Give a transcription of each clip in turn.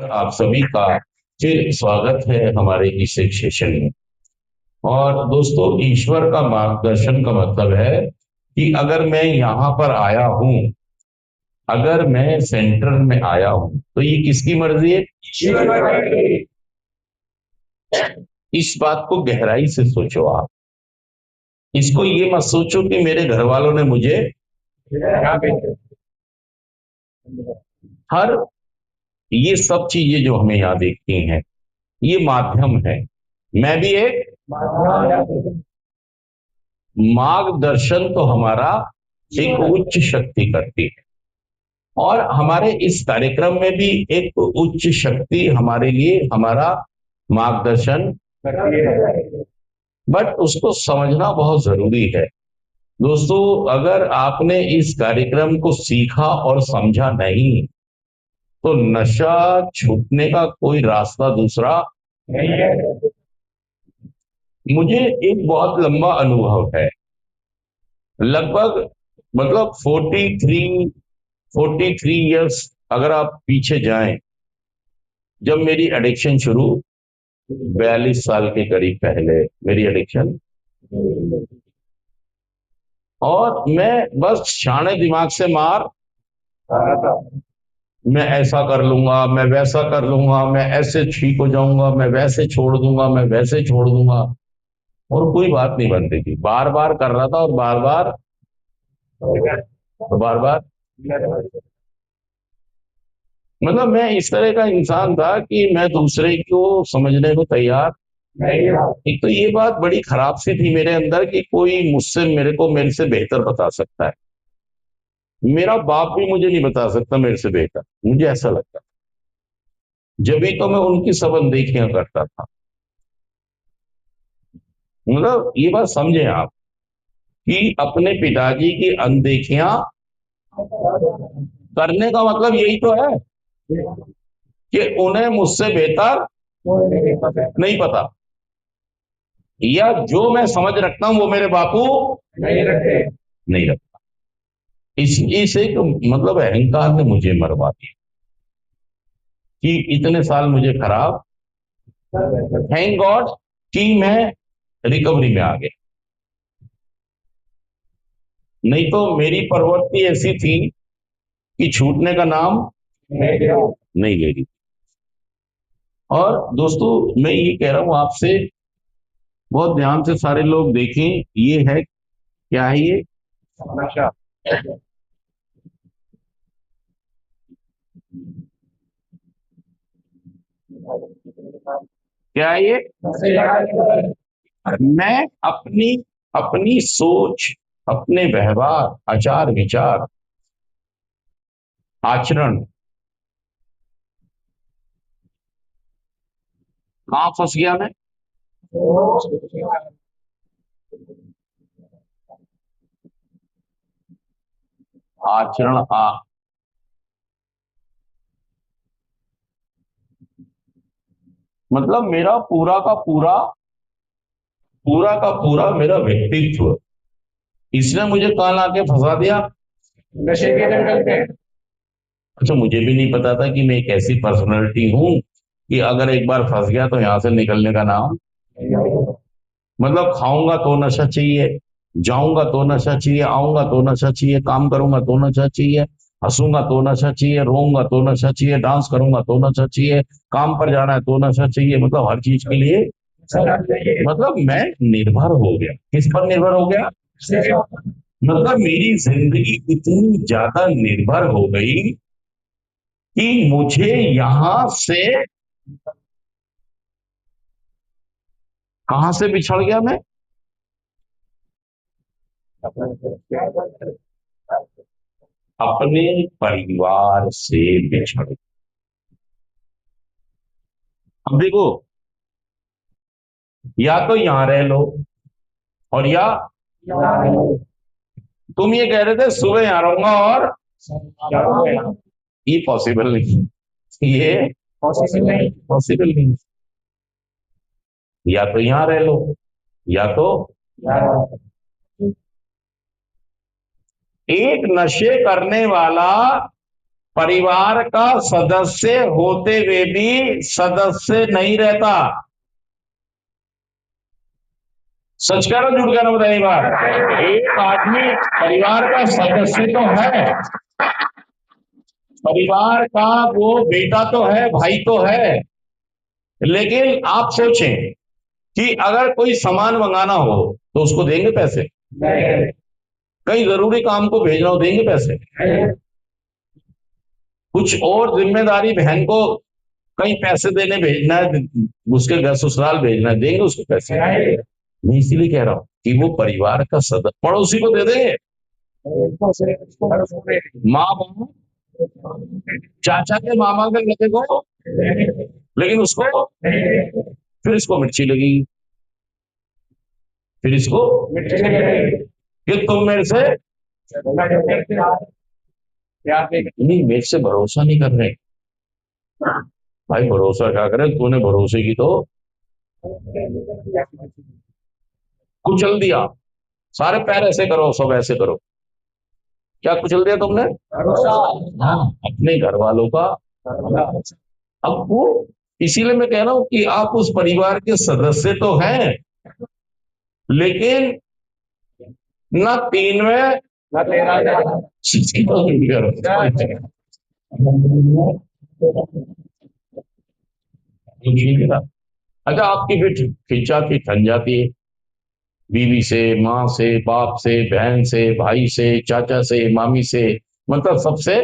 आप सभी का फिर स्वागत है हमारे इस एक सेशन में। और दोस्तों, ईश्वर का मार्गदर्शन का मतलब है कि अगर मैं यहाँ पर आया हूँ, अगर मैं सेंटर में आया हूँ, तो ये किसकी मर्जी है? ईश्वर की। इस बात को गहराई से सोचो आप। इसको ये मत सोचो कि मेरे घर वालों ने मुझे हर ये सब चीजें जो हमें यहाँ देखती हैं, ये माध्यम है। मैं भी एक मार्गदर्शन तो हमारा एक उच्च शक्ति करती है। और हमारे इस कार्यक्रम में भी एक उच्च शक्ति हमारे लिए हमारा मार्गदर्शन करती है, बट उसको समझना बहुत जरूरी है। दोस्तों, अगर आपने इस कार्यक्रम को सीखा और समझा नहीं, तो नशा छूटने का कोई रास्ता दूसरा नहीं है। मुझे एक बहुत लंबा अनुभव है, लगभग मतलब 43 इयर्स अगर आप पीछे जाएं, जब मेरी एडिक्शन शुरू, 42 साल के करीब पहले मेरी एडिक्शन। और मैं बस शाणे दिमाग से मार रहा था, मैं ऐसा कर लूंगा, मैं वैसा कर लूंगा, मैं ऐसे ठीक हो जाऊंगा, मैं वैसे छोड़ दूंगा, मैं वैसे छोड़ दूंगा। और कोई बात नहीं बनती थी, बार बार कर रहा था और बार बार मतलब मैं इस तरह का इंसान था कि मैं दूसरे को समझने को तैयार नहीं था। एक तो ये बात बड़ी खराब सी थी मेरे अंदर कि कोई मुझसे मेरे से बेहतर बता सकता है। मेरा बाप भी मुझे नहीं बता सकता मेरे से बेहतर, मुझे ऐसा लगता। जब भी तो मैं उनकी सब अनदेखियां करता था। मतलब ये बात समझे आप कि अपने पिताजी की अनदेखियां करने का मतलब यही तो है कि उन्हें मुझसे बेहतर नहीं पता, या जो मैं समझ रखता हूं वो मेरे बापू नहीं रखता। इस एक मतलब अहंकार ने मुझे मरवा दिया कि इतने साल मुझे खराब। थैंक गॉड कि मैं रिकवरी में आ गया, नहीं तो मेरी प्रवृत्ति ऐसी थी कि छूटने का नाम नहीं ले रही। और दोस्तों, मैं ये कह रहा हूं आपसे, बहुत ध्यान से सारे लोग देखें, ये है क्या है? ये नशा। क्या है ये? मैं अपनी अपनी सोच, अपने व्यवहार, आचार विचार, आचरण, कहां फंस गया मैं? आचरण मतलब मेरा पूरा मेरा व्यक्तित्व, इसने मुझे कहाँ लाके फंसा दिया? नशे के जंगल में। अच्छा, मुझे भी नहीं पता था कि मैं एक ऐसी पर्सनैलिटी हूं कि अगर एक बार फंस गया तो यहां से निकलने का नाम। मतलब खाऊंगा तो नशा चाहिए, जाऊंगा तो नशा चाहिए, आऊंगा तो नशा चाहिए, काम करूंगा तो नशा चाहिए, हंसूंगा तो नशा चाहिए, रोऊंगा तो नशा चाहिए, डांस करूंगा तो नशा चाहिए, काम पर जाना है तो नशा चाहिए, मतलब हर चीज के लिए। मतलब मैं निर्भर हो गया, किस पर निर्भर हो गया? मतलब मेरी जिंदगी इतनी ज्यादा निर्भर हो गई कि मुझे यहां से कहां से बिछड़ गया मैं? अपने परिवार से बिछड़। अब देखो, या तो यहां रह लो, और या तुम ये कह रहे थे सुबह यहां रहूंगा और ये पॉसिबल नहीं, ये पॉसिबल नहीं। या तो यहां रह लो, या तो एक नशे करने वाला परिवार का सदस्य होते हुए भी सदस्य नहीं रहता। सच कह रहा हूं, झूठ कह रहा हूं, बताइए बात। एक आदमी परिवार का सदस्य तो है, परिवार का वो बेटा तो है, भाई तो है, लेकिन आप सोचें कि अगर कोई सामान मंगाना हो तो उसको देंगे पैसे? कहीं जरूरी काम को भेजना हो देंगे पैसे? कुछ और जिम्मेदारी बहन को कहीं पैसे देने भेजना है, उसके घर ससुराल भेजना है, देंगे उसको पैसे? मैं इसीलिए कह रहा हूं कि वो परिवार का सदस्य, पड़ोसी को दे देंगे, माँ बाप, चाचा के मामा के लड़के को, लेकिन उसको फिर इसको मिर्ची लगेगी, फिर इसको कि तुम मेरे से नहीं, मेरे से भरोसा नहीं कर रहे। भाई भरोसा क्या करे, तूने भरोसे की तो कुचल दिया, सारे पैर ऐसे करो, सब ऐसे करो, क्या कुचल दिया तुमने? हाँ, अपने घर वालों का। अब वो, इसीलिए मैं कह रहा हूं कि आप उस परिवार के सदस्य तो हैं, लेकिन ना तीन में ना तेरह। अच्छा, आपकी फिर खिंचा की ठन जाती है बीवी से, माँ से, बाप से, बहन से, भाई से, चाचा से, मामी से, मतलब सबसे।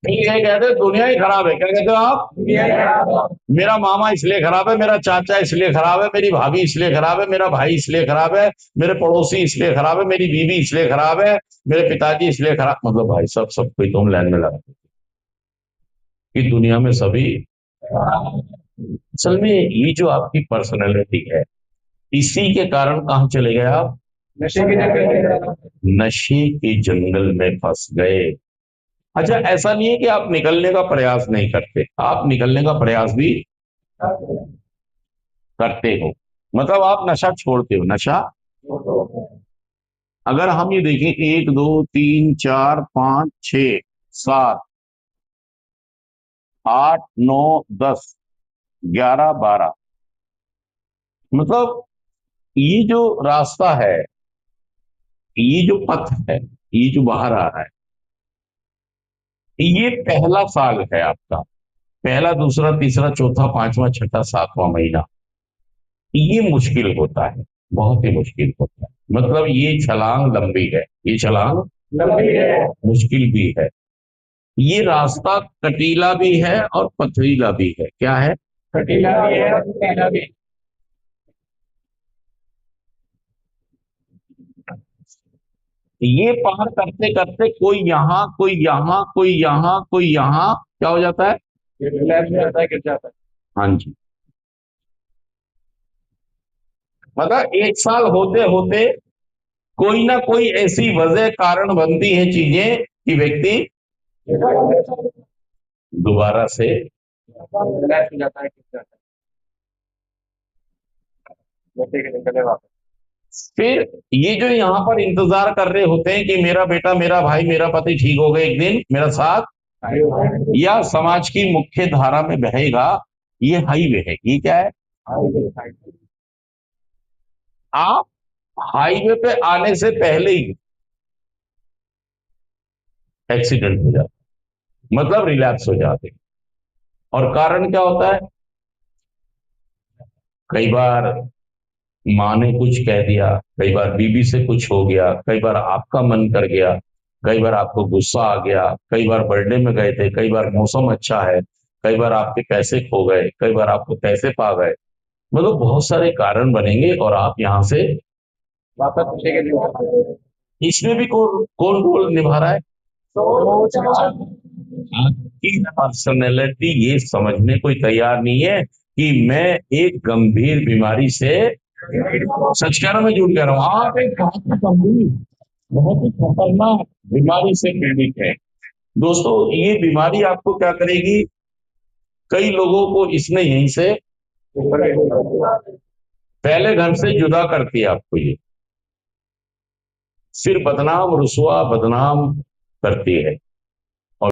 फिर ये कहते हैं दुनिया ही खराब है, क्या कहते हो आप? दुनिया ही खराब है। मेरा मामा इसलिए खराब है, मेरा चाचा इसलिए खराब है, मेरी भाभी इसलिए खराब है, मेरा भाई इसलिए खराब है, मेरे पड़ोसी इसलिए खराब है, मेरी बीवी इसलिए खराब है, मेरे पिताजी इसलिए खराब, मतलब भाई सब सब कोई तुम लाइन में लगा कि दुनिया में सभी। असल में ये जो आपकी पर्सनैलिटी है, इसी के कारण कहां चले गए आप? नशे के जंगल, नशे के जंगल में फंस गए। अच्छा, ऐसा नहीं है कि आप निकलने का प्रयास नहीं करते, आप निकलने का प्रयास भी करते हो, मतलब आप नशा छोड़ते हो। नशा, अगर हम ये देखें 1 2 3 4 5 6 7 8 9 10 11 12, मतलब ये जो रास्ता है, ये जो पथ है, ये जो बाहर आ रहा है, ये पहला साल है आपका, पहला, दूसरा, तीसरा, चौथा, पांचवा, छठा, सातवां महीना, ये मुश्किल होता है, बहुत ही मुश्किल होता है, मतलब ये छलांग लंबी है, ये छलांग लंबी है, मुश्किल भी है, ये रास्ता कटीला भी है और पथरीला भी है। क्या है? कटीला भी है और पथरीला भी। ये पार करते करते कोई यहां, कोई यहां, कोई यहां, कोई यहां, क्या हो जाता है? रिलैक्स हो जाता है, गिर जाता है। हाँ जी, मतलब 1 साल होते होते कोई ना कोई ऐसी वजह कारण बनती है चीजें कि व्यक्ति दोबारा से रिलैक्स हो जाता है, गिर जाता है, जैसे कि निकले वापस। फिर ये जो यहाँ पर इंतजार कर रहे होते हैं कि मेरा बेटा, मेरा भाई, मेरा पति ठीक हो गए, एक दिन मेरा साथ या समाज की मुख्य धारा में बहेगा, ये हाईवे है। ये क्या है? आप हाईवे पे आने से पहले ही एक्सीडेंट हो जाता, मतलब रिलैप्स हो जाते। और कारण क्या होता है? कई बार माँ ने कुछ कह दिया, कई बार बीबी से कुछ हो गया, कई बार आपका मन कर गया, कई बार आपको गुस्सा आ गया, कई बार बर्थडे में गए थे, कई बार मौसम अच्छा है, कई बार आपके पैसे खो गए, कई बार आपको पैसे पा गए, मतलब बहुत सारे कारण बनेंगे और आप यहां से वापस पूछेंगे। इसमें भी कौन कौन रोल निभा रहा है? आपकी पर्सनैलिटी ये समझने कोई तैयार नहीं है कि मैं एक गंभीर बीमारी से, सच कह रहा हूं, मैं झूठ कह रहा हूं, आप एक बहुत ही गंभीर, बहुत ही खतरनाक बीमारी से पीड़ित है। दोस्तों, ये बीमारी आपको क्या करेगी? कई लोगों को इसने यहीं से पहले घर से जुदा करती है आपको ये। फिर बदनाम रुसवा बदनाम करती है।